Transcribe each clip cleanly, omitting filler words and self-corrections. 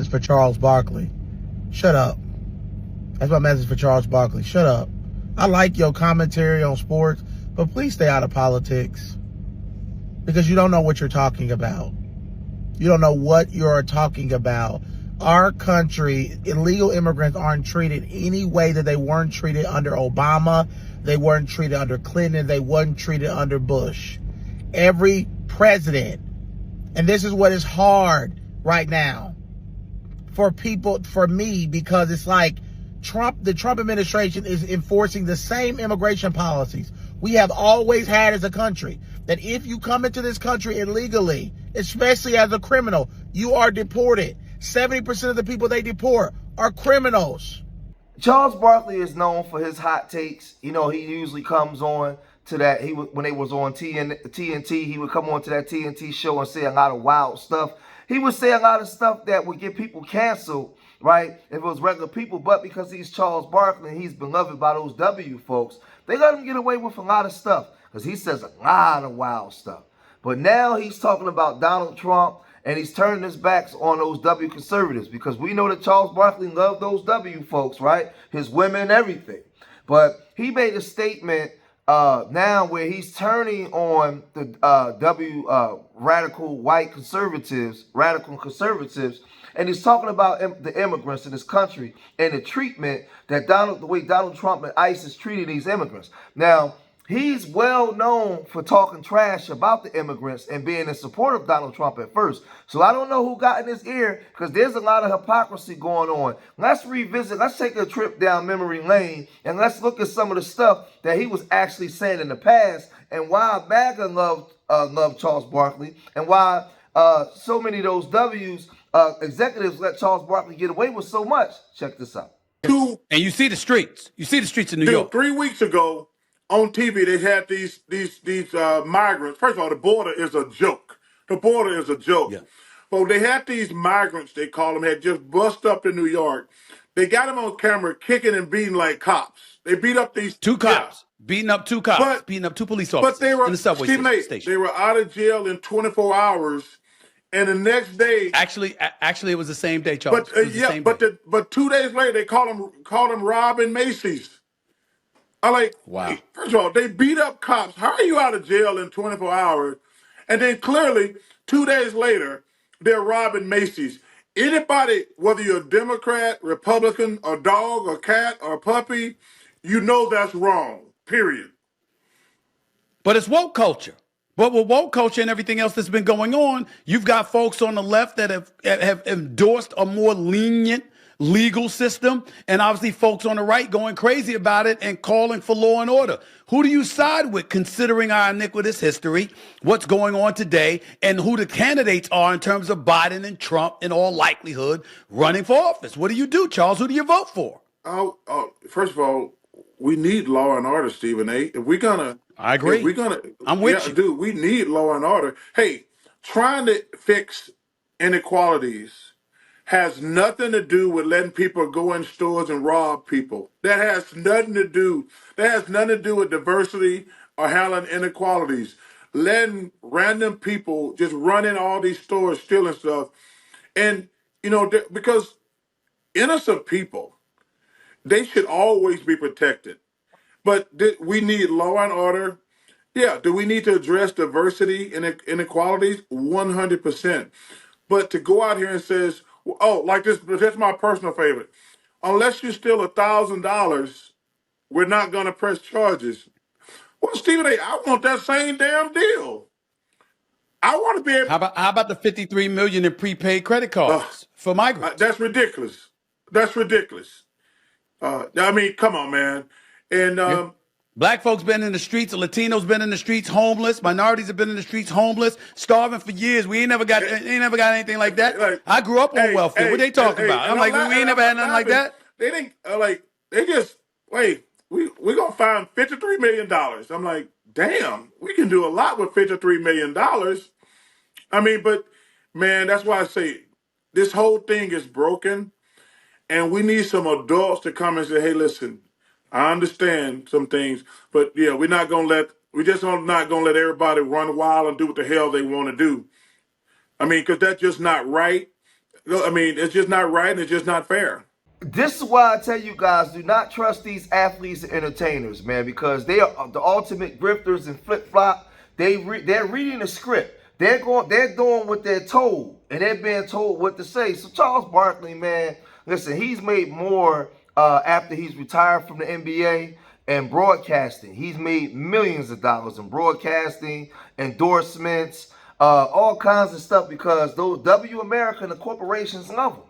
message for Charles Barkley. Shut up. That's my message for Charles Barkley. Shut up. I like your commentary on sports, but please stay out of politics. Because you don't know what you're talking about. You don't know what you're talking about. Our country, illegal immigrants aren't treated any way that they weren't treated under Obama. They weren't treated under Clinton. They weren't treated under Bush. Every president. And this is what is hard right now for people, for me, because it's like the Trump administration is enforcing the same immigration policies we have always had as a country. That if you come into this country illegally, especially as a criminal, you are deported. 70% of the people they deport are criminals. Charles Barkley is known for his hot takes. You know, he usually comes on to that. When they was on TNT, he would come on to that TNT show and say a lot of wild stuff. He would say a lot of stuff that would get people canceled, right, if it was regular people. But because he's Charles Barkley and he's beloved by those W folks, they let him get away with a lot of stuff because he says a lot of wild stuff. But now he's talking about Donald Trump, and he's turning his backs on those W conservatives because we know that Charles Barkley loved those W folks, right? His women and everything. But he made a statement now where he's turning on the radical conservatives, and he's talking about the immigrants in this country and the treatment that the way Donald Trump and ICE is treating these immigrants. Now, he's well known for talking trash about the immigrants and being in support of Donald Trump at first. So I don't know who got in his ear because there's a lot of hypocrisy going on. Let's revisit. Let's take a trip down memory lane and let's look at some of the stuff that he was actually saying in the past and why Maga loved Charles Barkley and why so many of those W's executives let Charles Barkley get away with so much. Check this out. And you see the streets. You see the streets in New York. 3 weeks ago, on TV, they had these migrants. First of all, the border is a joke. The border is a joke. Yeah. Well, they had these migrants, they call them, had just bust up in New York. They got them on camera kicking and beating like cops. They beat up these two cops, beating up two cops, beating up two police officers but they were, in the subway station. They were out of jail in 24 hours, and the next day, actually, it was the same day, Charles. But 2 days later, they called them robbing Macy's. I like, wow. First of all, they beat up cops. How are you out of jail in 24 hours? And then clearly, 2 days later, they're robbing Macy's. Anybody, whether you're a Democrat, Republican, a dog, or cat, or a puppy, you know that's wrong, period. But it's woke culture. But with woke culture and everything else that's been going on, you've got folks on the left that have endorsed a more lenient legal system, and obviously folks on the right going crazy about it and calling for law and order. Who do you side with, considering our iniquitous history, what's going on today, and who the candidates are in terms of Biden and Trump, in all likelihood, running for office? What do you do, Charles? Who do you vote for? First of all, we need law and order, Stephen A. If we're gonna, I agree. If we're gonna, I'm with you, dude. We need law and order. Hey, trying to fix inequalities has nothing to do with letting people go in stores and rob people. That has nothing to do. That has nothing to do with diversity or handling inequalities. Letting random people just run in all these stores stealing stuff, and because innocent people, they should always be protected. But we need law and order. Yeah, do we need to address diversity and inequalities? 100%. But to go out here and says, oh, like this, that's my personal favorite. Unless you steal $1,000, we're not going to press charges. Well, Stephen A., I want that same damn deal. I want to be able. How about the $53 million in prepaid credit cards for migrants? That's ridiculous. That's ridiculous. I mean, come on, man. And Black folks been in the streets, Latinos been in the streets, homeless. Minorities have been in the streets, homeless, starving for years. We ain't never got anything like that. Like, I grew up on welfare. What they talking about? I'm like, we ain't never had nothing like that. They didn't we're gonna find $53 million. I'm like, damn, we can do a lot with $53 million. I mean, but man, that's why I say this whole thing is broken, and we need some adults to come and say, hey, listen, I understand some things, but yeah, we're not gonna let everybody run wild and do what the hell they want to do. I mean, because that's just not right. I mean, it's just not right and it's just not fair. This is why I tell you guys, do not trust these athletes and entertainers, man, because they are the ultimate grifters and flip flop. They're reading the script. They're doing what they're told, and they're being told what to say. So Charles Barkley, man, listen, he's made more after he's retired from the NBA and broadcasting. He's made millions of dollars in broadcasting, endorsements, all kinds of stuff because those W America and the corporations love him.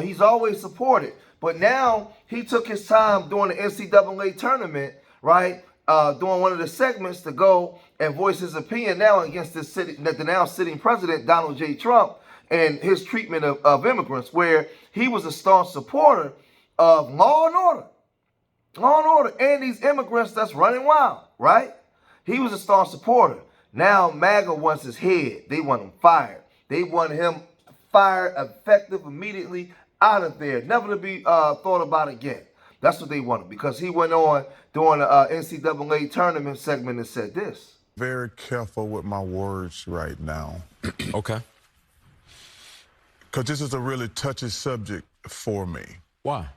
He's always supported. But now he took his time during the NCAA tournament, right? Doing one of the segments to go and voice his opinion now against the now sitting president, Donald J. Trump, and his treatment of immigrants, where he was a staunch supporter of law and order. Law and order and these immigrants that's running wild, right? He was a staunch supporter. Now Maga wants his head. They want him fired. They want him fired, effective, immediately, out of there, never to be thought about again. That's what they wanted, because he went on during the NCAA tournament segment and said this. Very careful with my words right now. Okay. Because this is a really touchy subject for me. Why?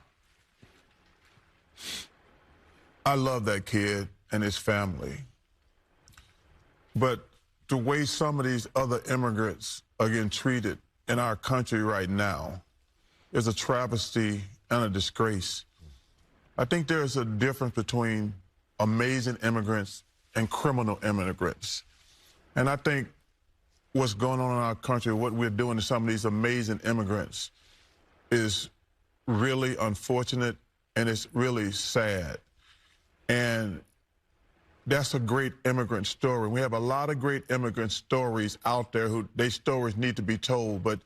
I love that kid and his family. But the way some of these other immigrants are getting treated in our country right now is a travesty and a disgrace. I think there's a difference between amazing immigrants and criminal immigrants. And I think what's going on in our country, what we're doing to some of these amazing immigrants is really unfortunate and it's really sad. And that's a great immigrant story. We have a lot of great immigrant stories out there their stories need to be told, but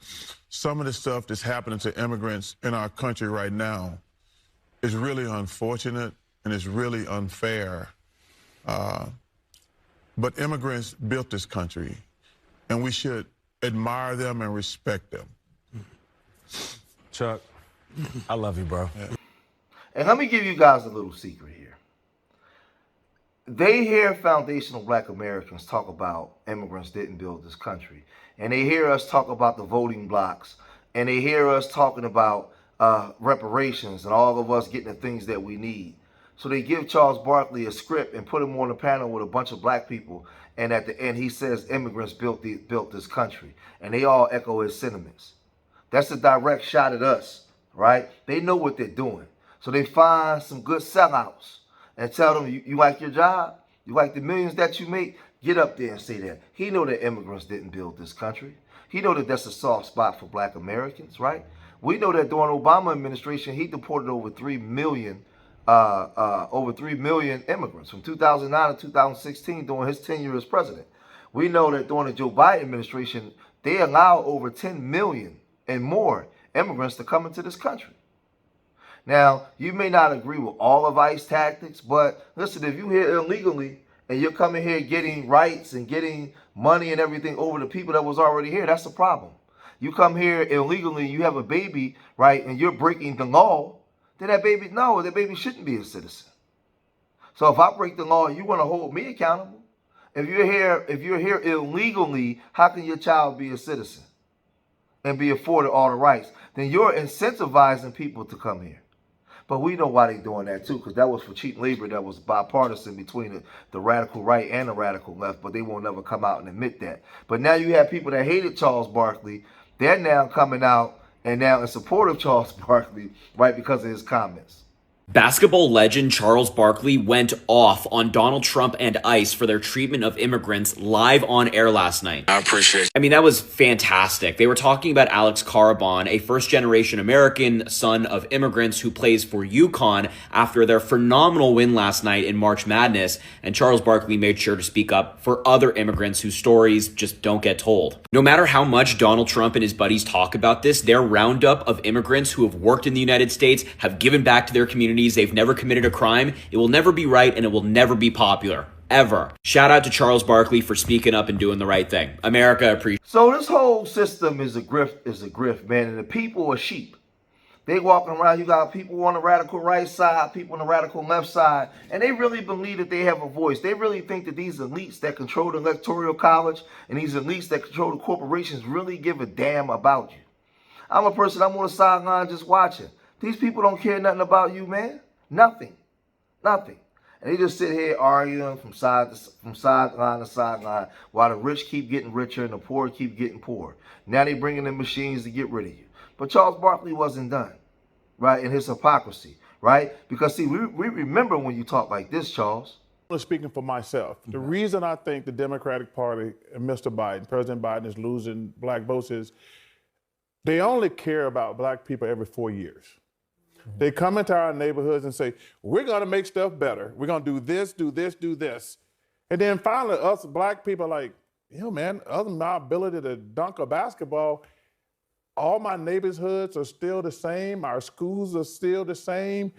some of the stuff that's happening to immigrants in our country right now is really unfortunate and it's really unfair. But immigrants built this country, and we should admire them and respect them. Chuck, I love you, bro. Yeah. And let me give you guys a little secret here. They hear foundational Black Americans talk about immigrants didn't build this country. And they hear us talk about the voting blocks. And they hear us talking about reparations and all of us getting the things that we need. So they give Charles Barkley a script and put him on a panel with a bunch of black people. And at the end, he says immigrants built this country. And they all echo his sentiments. That's a direct shot at us, right? They know what they're doing. So they find some good sellouts and tell them, you like your job? You like the millions that you make? Get up there and say that. He know that immigrants didn't build this country. He know that that's a soft spot for Black Americans, right? We know that during the Obama administration, he deported over 3 million immigrants from 2009 to 2016 during his tenure as president. We know that during the Joe Biden administration, they allowed over 10 million and more immigrants to come into this country. Now, you may not agree with all of ICE tactics, but listen, if you're here illegally and you're coming here getting rights and getting money and everything over the people that was already here, that's a problem. You come here illegally, you have a baby, right, and you're breaking the law, then that baby shouldn't be a citizen. So if I break the law, you want to hold me accountable. If you're here illegally, how can your child be a citizen and be afforded all the rights? Then you're incentivizing people to come here. But we know why they're doing that too, because that was for cheap labor that was bipartisan between the radical right and the radical left, but they won't never come out and admit that. But now you have people that hated Charles Barkley. They're now coming out and now in support of Charles Barkley, right, because of his comments. Basketball legend Charles Barkley went off on Donald Trump and ICE for their treatment of immigrants live on air last night. I appreciate it. I mean, that was fantastic. They were talking about Alex Caraban, a first-generation American son of immigrants who plays for UConn after their phenomenal win last night in March Madness, and Charles Barkley made sure to speak up for other immigrants whose stories just don't get told. No matter how much Donald Trump and his buddies talk about this, their roundup of immigrants who have worked in the United States, have given back to their communities, they've never committed a crime, it will never be right, and it will never be popular. Ever. Shout out to Charles Barkley for speaking up and doing the right thing. America appreciates. So this whole system is a grift, man, and the people are sheep. They walking around, you got people on the radical right side, people on the radical left side, and they really believe that they have a voice. They really think that these elites that control the electoral college and these elites that control the corporations really give a damn about you. I'm a person, I'm on the sideline just watching. These people don't care nothing about you, man. Nothing. Nothing. And they just sit here arguing from sideline to sideline while the rich keep getting richer and the poor keep getting poorer. Now they bringing in machines to get rid of you. But Charles Barkley wasn't done, right, in his hypocrisy, right? Because, see, we remember when you talk like this, Charles. Speaking for myself, the reason I think the Democratic Party and Mr. Biden, President Biden, is losing black votes is they only care about black people every 4 years. They come into our neighborhoods and say, we're going to make stuff better. We're going to do this, do this, do this. And then finally, us black people are like, man, other than my ability to dunk a basketball, all my neighborhoods are still the same. Our schools are still the same.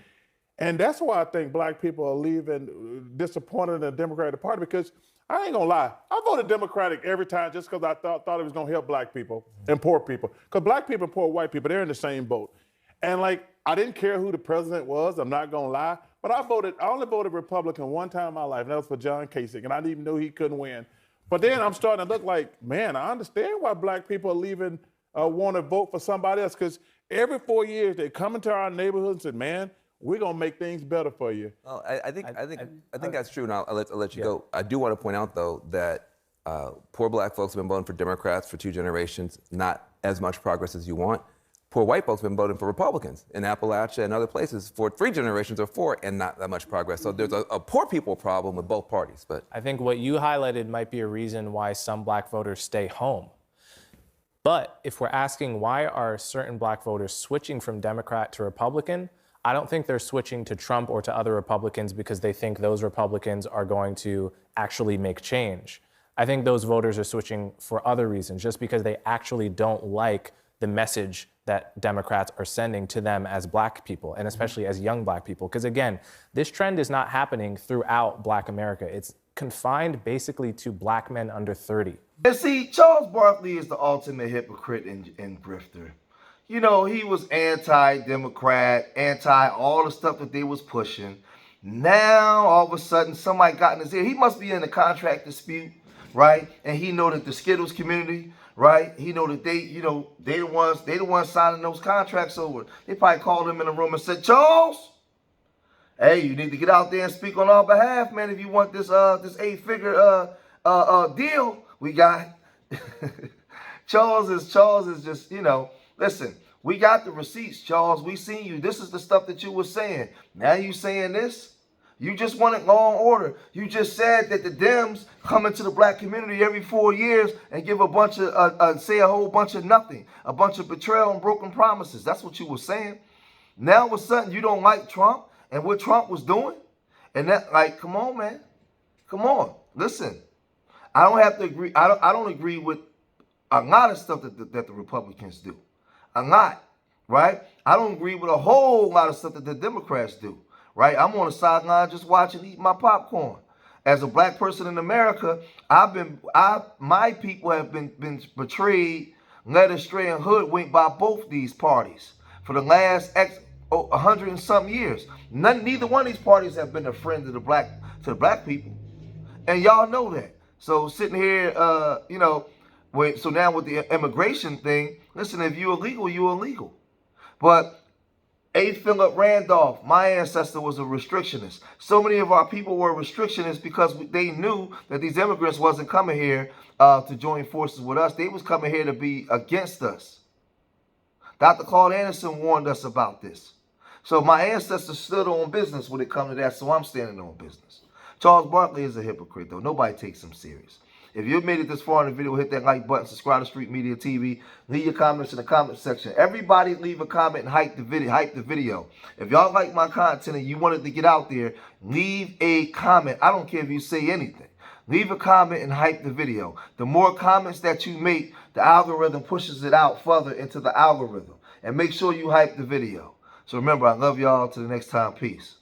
And that's why I think black people are leaving disappointed in the Democratic Party, because I ain't gonna lie, I voted Democratic every time just because I thought it was gonna help black people and poor people. Because black people and poor white people, they're in the same boat. And like, I didn't care who the president was, I'm not gonna lie, but I only voted Republican one time in my life, and that was for John Kasich, and I didn't even know he couldn't win. But then I'm starting to look like, man, I understand why black people are leaving, want to vote for somebody else, because every 4 years they come into our neighborhoods and say, man, we're gonna make things better for you. Well, I think that's true, and I'll let you go. I do want to point out though that poor black folks have been voting for Democrats for 2 generations, not as much progress as you want. Poor white folks have been voting for Republicans in Appalachia and other places for 3 generations or 4, and not that much progress. So there's a poor people problem with both parties. But I think what you highlighted might be a reason why some black voters stay home. But if we're asking why are certain black voters switching from Democrat to Republican, I don't think they're switching to Trump or to other Republicans because they think those Republicans are going to actually make change. I think those voters are switching for other reasons, just because they actually don't like the message that Democrats are sending to them as black people, and especially as young black people. Because again, this trend is not happening throughout black America. It's confined basically to black men under 30. And see, Charles Barkley is the ultimate hypocrite and grifter. You know, he was anti-Democrat, anti all the stuff that they was pushing. Now, all of a sudden, somebody got in his ear. He must be in a contract dispute, right? And he know that the Skittles community, right? He know that they the ones signing those contracts over. They probably called him in the room and said, Charles, hey, you need to get out there and speak on our behalf, man. If you want this 8-figure deal we got. Charles is just, listen, we got the receipts, Charles. We seen you. This is the stuff that you were saying. Now you saying this? You just wanted law and order. You just said that the Dems come into the black community every 4 years and give a bunch of, say a whole bunch of nothing, a bunch of betrayal and broken promises. That's what you were saying. Now all of a sudden you don't like Trump and what Trump was doing? And that, like, come on, man. Come on. Listen, I don't have to agree. I don't agree with a lot of stuff that the Republicans do. A lot, right? I don't agree with a whole lot of stuff that the Democrats do, right? I'm on the sideline just watching, eating my popcorn. As a black person in America, my people have been betrayed, led astray, and hoodwinked by both these parties for the last 100 and some years. Neither one of these parties have been a friend to the black people, and y'all know that. So sitting here, so now with the immigration thing, listen, if you're illegal, you're illegal. But A. Philip Randolph, my ancestor, was a restrictionist. So many of our people were restrictionists because they knew that these immigrants wasn't coming here to join forces with us. They was coming here to be against us. Dr. Claude Anderson warned us about this. So my ancestors stood on business when it comes to that, so I'm standing on business. Charles Barkley is a hypocrite, though. Nobody takes him serious. If you've made it this far in the video, hit that like button, subscribe to Street Media TV, leave your comments in the comment section. Everybody leave a comment and hype the video. If y'all like my content and you wanted to get out there, leave a comment. I don't care if you say anything. Leave a comment and hype the video. The more comments that you make, the algorithm pushes it out further into the algorithm. And make sure you hype the video. So remember, I love y'all. Till the next time, peace.